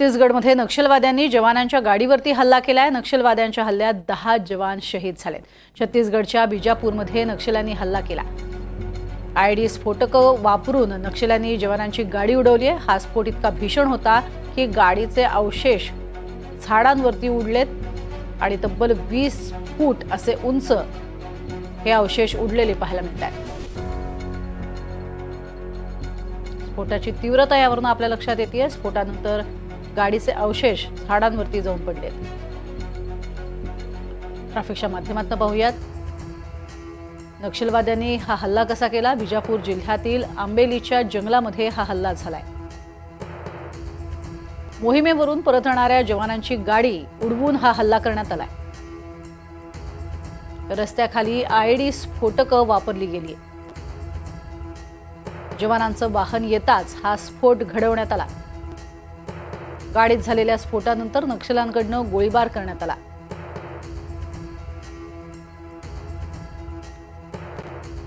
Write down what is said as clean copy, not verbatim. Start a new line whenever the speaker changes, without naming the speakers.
छत्तीसगडमध्ये नक्षलवाद्यांनी जवानांच्या गाडीवरती हल्ला केलाय। नक्षलवाद्यांच्या हल्ल्यात 10 जवान शहीद झालेत। छत्तीसगडच्या बिजापूरमध्ये नक्षल्यांनी हल्ला केला। आयडी स्फोटक वापरून नक्षल्यांनी जवानांची गाडी उडवली आहे। हा स्फोट इतका भीषण होता की गाडीचे अवशेष झाडांवरती उडलेत आणि तब्बल 20 फूट असे उंच हे अवशेष उडलेले पाहायला मिळतात। स्फोटाची तीव्रता यावरून आपल्या लक्षात येते। स्फोटानंतर गाडीचे अवशेष झाडांवरती जाऊन पडलेत। ट्रॅफिकच्या माध्यमातून पाहूयात नक्षलवाद्यांनी हा हल्ला कसा केला। बिजापूर जिल्ह्यातील आंबेलीच्या जंगलामध्ये हा हल्ला झालाय। मोहिमेवरून परतणाऱ्या जवानांची गाडी उडवून हा हल्ला करण्यात आलाय। रस्त्याखाली आयडी स्फोटक वापरली गेली। जवानांचं वाहन येताच हा स्फोट घडवण्यात आला। गाडीत झालेल्या स्फोटानंतर नक्षल्यांकडून गोळीबार करण्यात आला।